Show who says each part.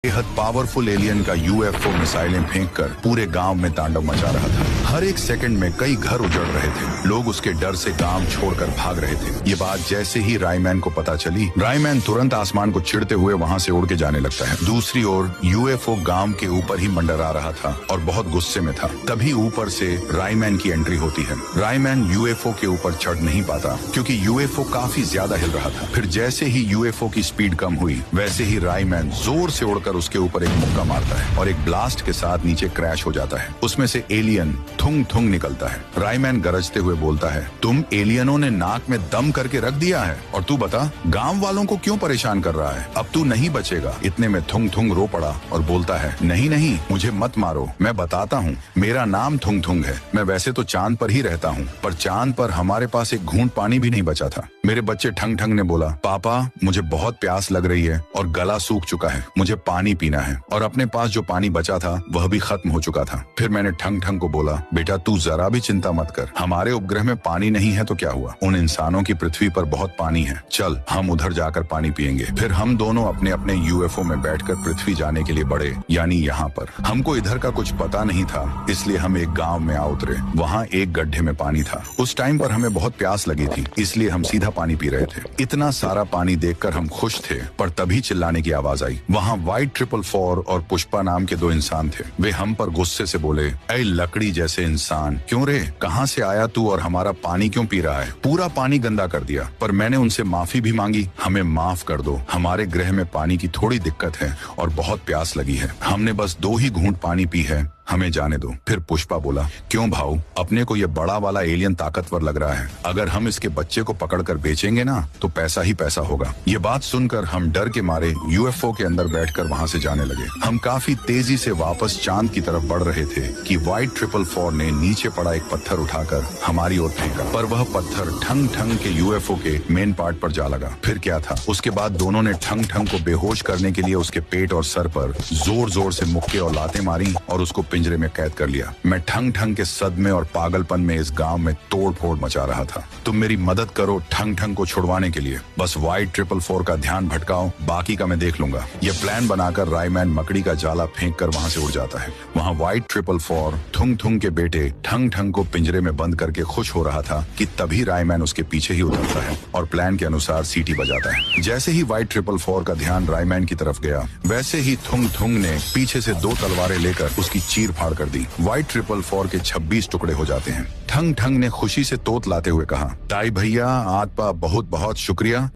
Speaker 1: बेहद powerful alien का UFO मिसाइलें फेंककर पूरे गांव में तांडव मचा रहा था। हर एक सेकंड में कई घर उजड़ रहे थे। लोग उसके डर से गांव छोड़कर भाग रहे थे। ये बात जैसे ही रायमैन को पता चली, रायमैन तुरंत आसमान को चिढ़ते हुए वहां से उड़ के जाने लगता है। दूसरी ओर यूएफओ गांव के ऊपर ही मंडरा रहा था और बहुत गुस्से में था। तभी ऊपर से रायमैन की एंट्री होती है। रायमैन यूएफओ के ऊपर चढ़ नहीं पाता क्योंकि यूएफओ काफी ज्यादा हिल रहा था। फिर जैसे ही यूएफओ की स्पीड कम हुई, वैसे ही रायमैन जोर से उड़कर उसके ऊपर एक मुक्का मारता है और एक ब्लास्ट के साथ नीचे क्रैश हो जाता है। उसमें से एलियन थुंग थुंग निकलता है। रायमैन गरजते हुए बोलता है, तुम एलियनों ने नाक में दम करके रख दिया है और तू बता गांव वालों को क्यों परेशान कर रहा है? अब तू नहीं बचेगा। इतने में थुंग थुंग रो पड़ा और बोलता है, नहीं नहीं, मुझे मत मारो, मैं बताता हूँ, मेरा नाम थुंग थुंग है। मैं वैसे तो चांद पर ही रहता हूँ, पर चांद पर हमारे पास एक घूंट पानी भी नहीं बचा था। मेरे बच्चे ठंग ठंग ने बोला, पापा मुझे बहुत प्यास लग रही है और गला सूख चुका है, मुझे पानी पीना है। और अपने पास जो पानी बचा था वह भी खत्म हो चुका था। फिर मैंने ठंग ठंग को बोला, बेटा तू जरा भी चिंता मत कर, हमारे उपग्रह में पानी नहीं है तो क्या हुआ, उन इंसानों की पृथ्वी पर बहुत पानी है, चल हम उधर जाकर पानी पियेंगे। फिर हम दोनों अपने अपने यूएफओ में बैठकर पृथ्वी जाने के लिए बढ़े, यानी यहाँ पर। हमको इधर का कुछ पता नहीं था, इसलिए हम एक गांव में आ उतरे। वहाँ एक गड्ढे में पानी था। उस टाइम पर हमें बहुत प्यास लगी थी, इसलिए हम सीधा पानी पी रहे थे। इतना सारा पानी देखकर हम खुश थे, पर तभी चिल्लाने की आवाज आई। वहाँ व्हाइट 444 और पुष्पा नाम के दो इंसान थे। वे हम पर गुस्से से बोले, ऐ लकड़ी जैसे इंसान, क्यों रे, कहाँ से आया तू और हमारा पानी क्यों पी रहा है? पूरा पानी गंदा कर दिया। पर मैंने उनसे माफी भी मांगी, हमें माफ कर दो, हमारे ग्रह में पानी की थोड़ी दिक्कत है और बहुत प्यास लगी है, हमने बस 2 ही घूंट पानी पी है, हमें जाने दो। फिर पुष्पा बोला, क्यों भाऊ, अपने को ये बड़ा वाला एलियन ताकतवर लग रहा है, अगर हम इसके बच्चे को पकड़कर बेचेंगे ना तो पैसा ही पैसा होगा। ये बात सुनकर हम डर के मारे यूएफओ के अंदर बैठकर वहां से जाने लगे। हम काफी तेजी से वापस चांद की तरफ बढ़ रहे थे कि व्हाइट 444 ने नीचे पड़ा एक पत्थर उठाकर हमारी ओर फेंका, पर वह पत्थर ठंग ठंग के यूएफओ के मेन पार्ट पर जा लगा। फिर क्या था, उसके बाद दोनों ने ठंग ठंग को बेहोश करने के लिए उसके पेट और सर पर जोर जोर से मुक्के और लातें मारी और उसको पिंजरे में कैद कर लिया। मैं ठंग ठंग के सदमे और पागलपन में इस गांव में तोड़ फोड़ मचा रहा था। तुम मेरी मदद करो ठंग ठंग को छुड़वाने के लिए, बस व्हाइट 444 का ध्यान भटकाओ, बाकी का मैं देख लूंगा। यह प्लान बनाकर रायमैन मकड़ी का जाला फेंक कर वहां से उड़ जाता है। वहां व्हाइट 444 थुंग थुंग के बेटे ठंग ठंग को पिंजरे में बंद करके खुश हो रहा था कि तभी रायमैन उसके पीछे ही उतरता है और प्लान के अनुसार सीटी बजाता है। जैसे ही व्हाइट 444 का ध्यान रायमैन की तरफ गया, वैसे ही थुंग थुंग ने पीछे से 2 तलवारें लेकर उसकी चीर फाड़ कर दी। व्हाइट 444 के 26 टुकड़े हो जाते हैं। ठंग ठंग ने खुशी से तोत लाते हुए कहा, ताई भैया आपका बहुत बहुत शुक्रिया,